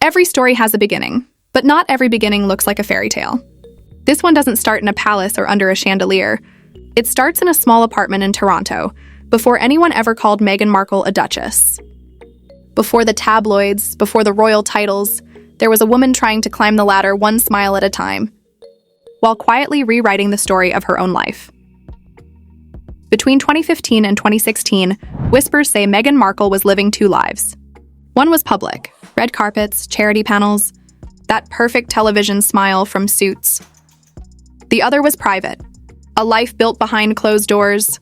Every story has a beginning, but not every beginning looks like a fairy tale. This one doesn't start in a palace or under a chandelier. It starts in a small apartment in Toronto, before anyone ever called Meghan Markle a duchess. Before the tabloids, before the royal titles, there was a woman trying to climb the ladder one smile at a time, while quietly rewriting the story of her own life. Between 2015 and 2016, whispers say Meghan Markle was living two lives. One was public, red carpets, charity panels, that perfect television smile from Suits. The other was private, a life built behind closed doors,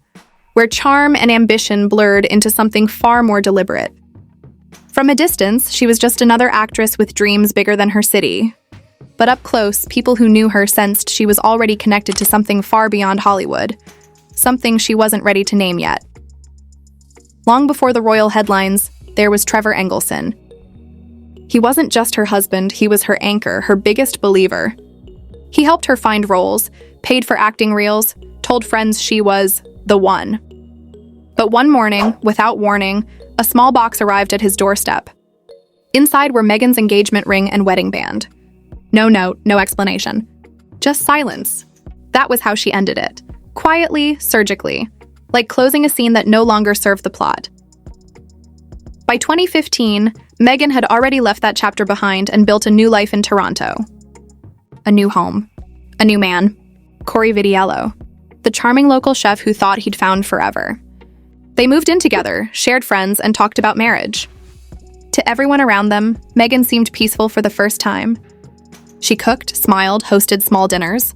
where charm and ambition blurred into something far more deliberate. From a distance, she was just another actress with dreams bigger than her city. But up close, people who knew her sensed she was already connected to something far beyond Hollywood, something she wasn't ready to name yet. Long before the royal headlines, there was Trevor Engelson. He wasn't just her husband, he was her anchor, her biggest believer. He helped her find roles, paid for acting reels, told friends she was the one. But one morning, without warning, a small box arrived at his doorstep. Inside were Meghan's engagement ring and wedding band. No note, no explanation. Just silence. That was how she ended it. Quietly, surgically, like closing a scene that no longer served the plot. By 2015, Meghan had already left that chapter behind and built a new life in Toronto. A new home. A new man. Corey Vitiello, the charming local chef who thought he'd found forever. They moved in together, shared friends, and talked about marriage. To everyone around them, Meghan seemed peaceful for the first time. She cooked, smiled, hosted small dinners.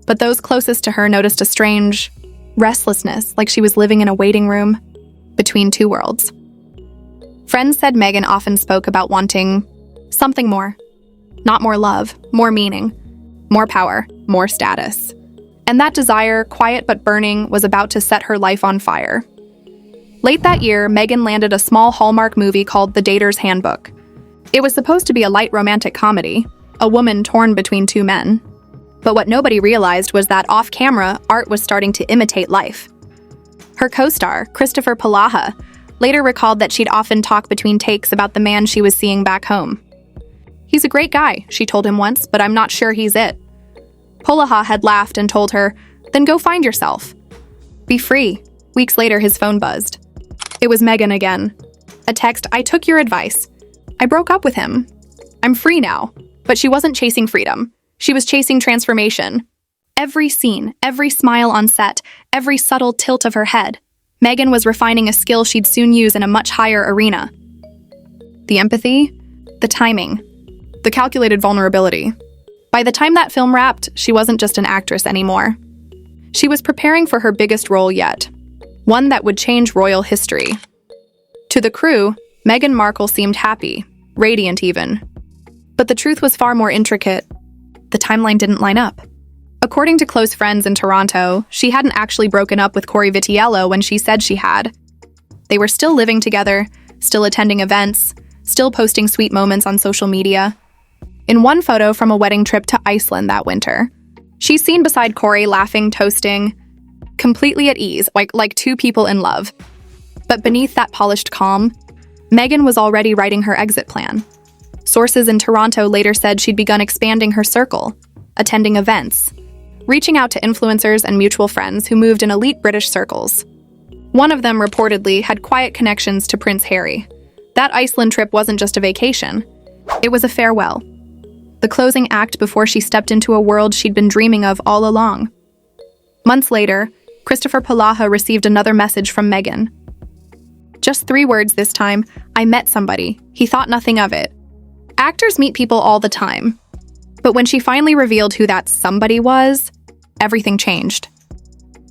But those closest to her noticed a strange restlessness, like she was living in a waiting room between two worlds. Friends said Meghan often spoke about wanting something more. Not more love, more meaning, more power, more status. And that desire, quiet but burning, was about to set her life on fire. Late that year, Meghan landed a small Hallmark movie called The Dater's Handbook. It was supposed to be a light romantic comedy, a woman torn between two men. But what nobody realized was that off-camera, art was starting to imitate life. Her co-star, Christopher Polaha, later recalled that she'd often talk between takes about the man she was seeing back home. "He's a great guy," she told him once, "but I'm not sure he's it." Polaha had laughed and told her, "Then go find yourself. Be free." Weeks later, his phone buzzed. It was Meghan again. A text, "I took your advice. I broke up with him. I'm free now." But she wasn't chasing freedom. She was chasing transformation. Every scene, every smile on set, every subtle tilt of her head, Meghan was refining a skill she'd soon use in a much higher arena. The empathy, the timing, the calculated vulnerability. By the time that film wrapped, she wasn't just an actress anymore. She was preparing for her biggest role yet, one that would change royal history. To the crew, Meghan Markle seemed happy, radiant even. But the truth was far more intricate. The timeline didn't line up. According to close friends in Toronto, she hadn't actually broken up with Corey Vitiello when she said she had. They were still living together, still attending events, still posting sweet moments on social media. In one photo from a wedding trip to Iceland that winter, she's seen beside Corey laughing, toasting, completely at ease, like two people in love. But beneath that polished calm, Meghan was already writing her exit plan. Sources in Toronto later said she'd begun expanding her circle, attending events, reaching out to influencers and mutual friends who moved in elite British circles. One of them reportedly had quiet connections to Prince Harry. That Iceland trip wasn't just a vacation. It was a farewell. The closing act before she stepped into a world she'd been dreaming of all along. Months later, Christopher Polaha received another message from Meghan. Just 3 words this time, "I met somebody. He thought nothing of it." Actors meet people all the time. But when she finally revealed who that somebody was, everything changed.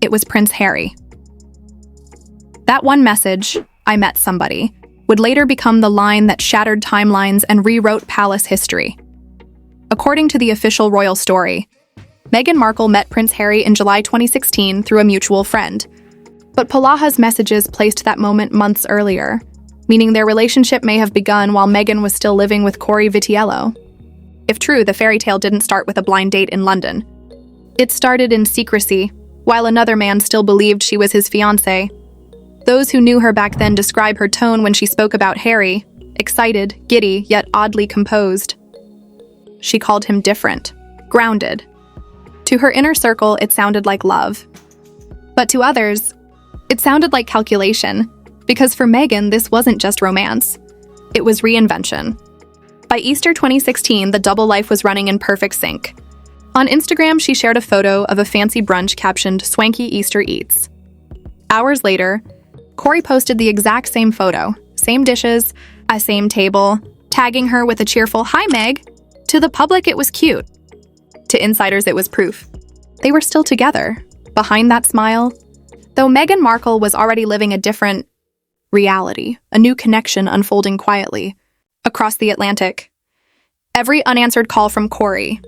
It was Prince Harry. That one message, "I met somebody," would later become the line that shattered timelines and rewrote palace history. According to the official royal story, Meghan Markle met Prince Harry in July 2016 through a mutual friend. But Polaha's messages placed that moment months earlier, meaning their relationship may have begun while Meghan was still living with Corey Vitiello. If true, the fairy tale didn't start with a blind date in London. It started in secrecy, while another man still believed she was his fiancé. Those who knew her back then describe her tone when she spoke about Harry excited, giddy, yet oddly composed. She called him different, grounded. To her inner circle, it sounded like love. But to others, it sounded like calculation, because for Meghan, this wasn't just romance. It was reinvention. By Easter 2016, the double life was running in perfect sync. On Instagram, she shared a photo of a fancy brunch captioned "Swanky Easter Eats." Hours later, Corey posted the exact same photo, same dishes, a same table, tagging her with a cheerful "Hi, Meg." To the public, it was cute. To insiders, it was proof. They were still together, behind that smile. Though Meghan Markle was already living a different reality, a new connection unfolding quietly across the Atlantic. Every unanswered call from Corey,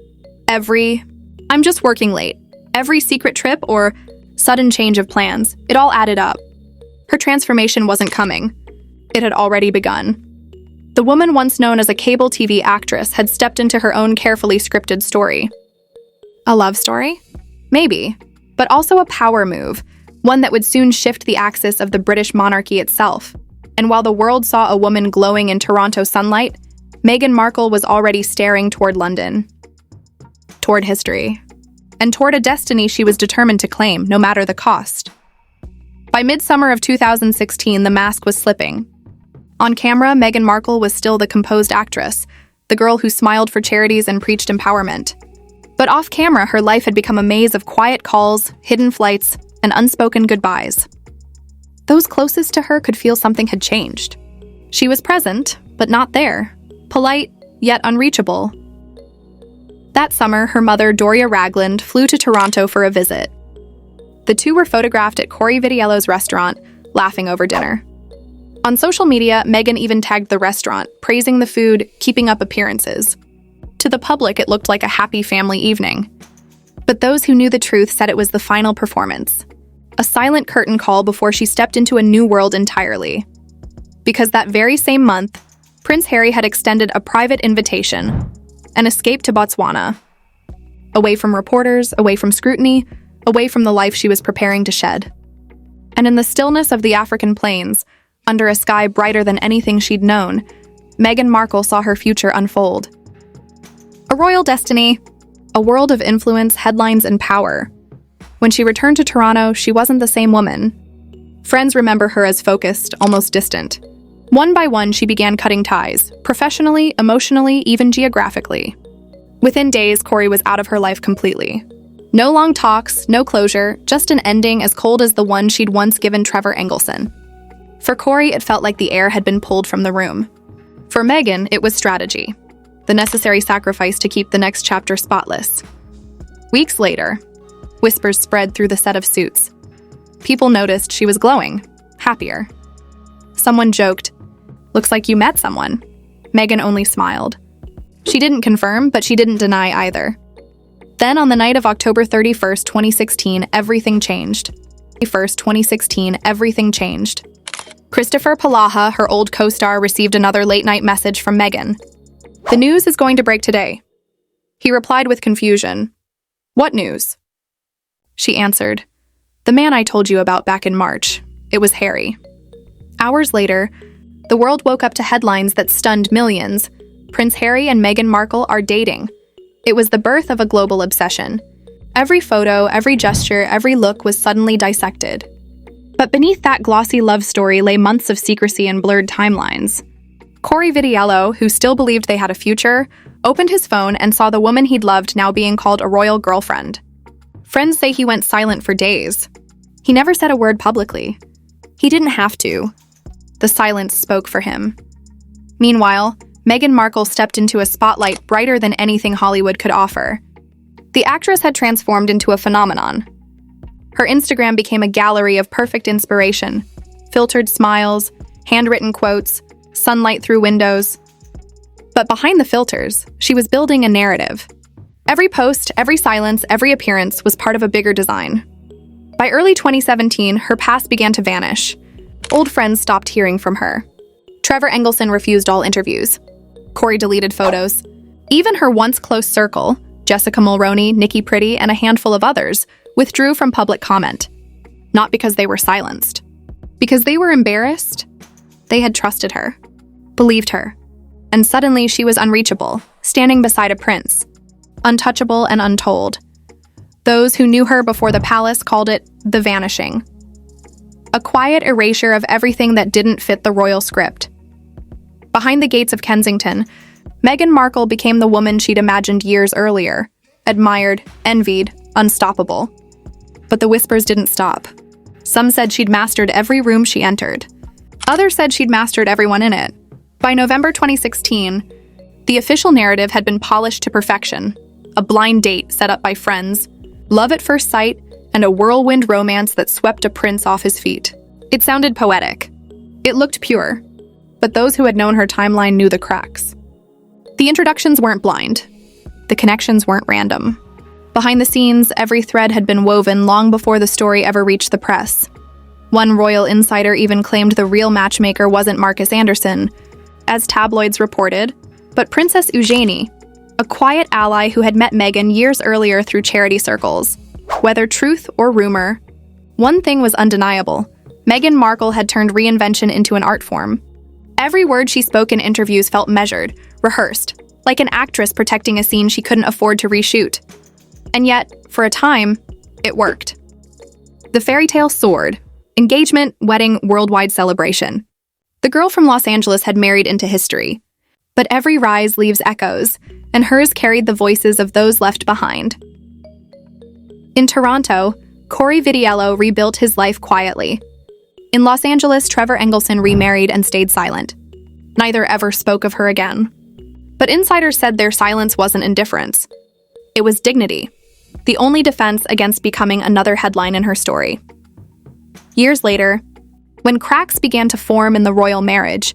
every "I'm just working late," every secret trip or sudden change of plans, it all added up. Her transformation wasn't coming. It had already begun. The woman once known as a cable TV actress had stepped into her own carefully scripted story. A love story? Maybe, but also a power move, one that would soon shift the axis of the British monarchy itself. And while the world saw a woman glowing in Toronto sunlight, Meghan Markle was already staring toward London, toward history, and toward a destiny she was determined to claim, no matter the cost. By midsummer of 2016, the mask was slipping. On camera, Meghan Markle was still the composed actress, the girl who smiled for charities and preached empowerment. But off camera, her life had become a maze of quiet calls, hidden flights, and unspoken goodbyes. Those closest to her could feel something had changed. She was present, but not there, polite, yet unreachable. That summer, her mother, Doria Ragland, flew to Toronto for a visit. The two were photographed at Corey Vitiello's restaurant, laughing over dinner. On social media, Meghan even tagged the restaurant, praising the food, keeping up appearances. To the public, it looked like a happy family evening. But those who knew the truth said it was the final performance, a silent curtain call before she stepped into a new world entirely. Because that very same month, Prince Harry had extended a private invitation, an escape to Botswana. Away from reporters, away from scrutiny, away from the life she was preparing to shed. And in the stillness of the African plains, under a sky brighter than anything she'd known, Meghan Markle saw her future unfold. A royal destiny, a world of influence, headlines, and power. When she returned to Toronto, she wasn't the same woman. Friends remember her as focused, almost distant. One by one, she began cutting ties, professionally, emotionally, even geographically. Within days, Corey was out of her life completely. No long talks, no closure, just an ending as cold as the one she'd once given Trevor Engelson. For Corey, it felt like the air had been pulled from the room. For Meghan, it was strategy, the necessary sacrifice to keep the next chapter spotless. Weeks later, whispers spread through the set of suits. People noticed she was glowing, happier. Someone joked, "Looks like you met someone." Meghan only smiled. She didn't confirm, but she didn't deny either. Then on the night of October 31st, 2016, everything changed. Christopher Palaha, her old co-star, received another late-night message from Meghan. "The news is going to break today." He replied with confusion. "What news?" She answered, "The man I told you about back in March. It was Harry." Hours later, the world woke up to headlines that stunned millions. Prince Harry and Meghan Markle are dating. It was the birth of a global obsession. Every photo, every gesture, every look was suddenly dissected. But beneath that glossy love story lay months of secrecy and blurred timelines. Corey Vitiello, who still believed they had a future, opened his phone and saw the woman he'd loved now being called a royal girlfriend. Friends say he went silent for days. He never said a word publicly. He didn't have to. The silence spoke for him. Meanwhile, Meghan Markle stepped into a spotlight brighter than anything Hollywood could offer. The actress had transformed into a phenomenon. Her Instagram became a gallery of perfect inspiration, filtered smiles, handwritten quotes, sunlight through windows. But behind the filters, she was building a narrative. Every post, every silence, every appearance was part of a bigger design. By early 2017, her past began to vanish. Old friends stopped hearing from her. Trevor Engelson refused all interviews. Corey deleted photos. Even her once close circle, Jessica Mulroney, Nikki Pretty, and a handful of others, withdrew from public comment. Not because they were silenced. Because they were embarrassed. They had trusted her. believed her. And suddenly she was unreachable, standing beside a prince, untouchable and untold. Those who knew her before the palace called it the vanishing. A quiet erasure of everything that didn't fit the royal script. Behind the gates of Kensington, Meghan Markle became the woman she'd imagined years earlier, admired, envied, unstoppable. But the whispers didn't stop. Some said she'd mastered every room she entered. Others said she'd mastered everyone in it. By November 2016, the official narrative had been polished to perfection. A blind date set up by friends, love at first sight, and a whirlwind romance that swept a prince off his feet. It sounded poetic. It looked pure. But those who had known her timeline knew the cracks. The introductions weren't blind. The connections weren't random. Behind the scenes, every thread had been woven long before the story ever reached the press. One royal insider even claimed the real matchmaker wasn't Marcus Anderson, as tabloids reported, but Princess Eugenie, a quiet ally who had met Meghan years earlier through charity circles. Whether truth or rumor, one thing was undeniable. Meghan Markle had turned reinvention into an art form. Every word she spoke in interviews felt measured, rehearsed, like an actress protecting a scene she couldn't afford to reshoot. And yet, for a time, it worked. The fairy tale soared. Engagement, wedding, worldwide celebration. The girl from Los Angeles had married into history. But every rise leaves echoes, and hers carried the voices of those left behind. In Toronto, Corey Vidiello rebuilt his life quietly. In Los Angeles, Trevor Engelson remarried and stayed silent. Neither ever spoke of her again. But insiders said their silence wasn't indifference. It was dignity, the only defense against becoming another headline in her story. Years later, when cracks began to form in the royal marriage,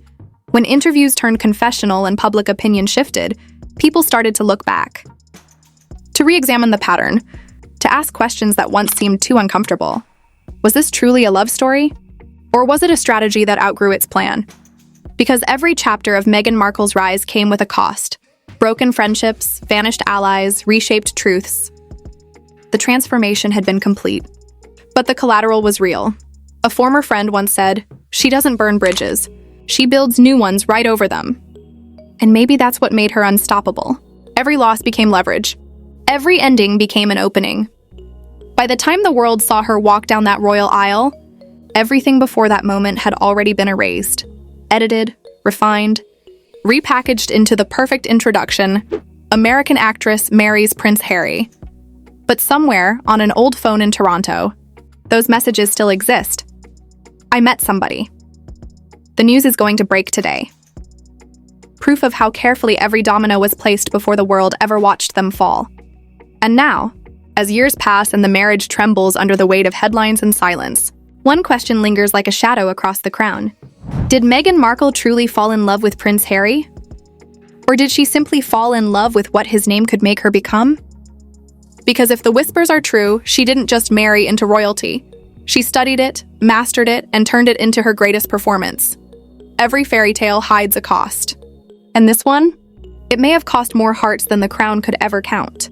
when interviews turned confessional and public opinion shifted, people started to look back. To re-examine the pattern, to ask questions that once seemed too uncomfortable. Was this truly a love story? Or was it a strategy that outgrew its plan? Because every chapter of Meghan Markle's rise came with a cost. Broken friendships, vanished allies, reshaped truths. The transformation had been complete. But the collateral was real. A former friend once said, "She doesn't burn bridges. She builds new ones right over them." And maybe that's what made her unstoppable. Every loss became leverage. Every ending became an opening. By the time the world saw her walk down that royal aisle, everything before that moment had already been erased, edited, refined, repackaged into the perfect introduction: American actress marries Prince Harry. But somewhere, on an old phone in Toronto, those messages still exist. I met somebody. The news is going to break today. Proof of how carefully every domino was placed before the world ever watched them fall. And now, as years pass and the marriage trembles under the weight of headlines and silence, one question lingers like a shadow across the crown. Did Meghan Markle truly fall in love with Prince Harry? Or did she simply fall in love with what his name could make her become? Because if the whispers are true, she didn't just marry into royalty. She studied it, mastered it, and turned it into her greatest performance. Every fairy tale hides a cost. And this one? It may have cost more hearts than the crown could ever count.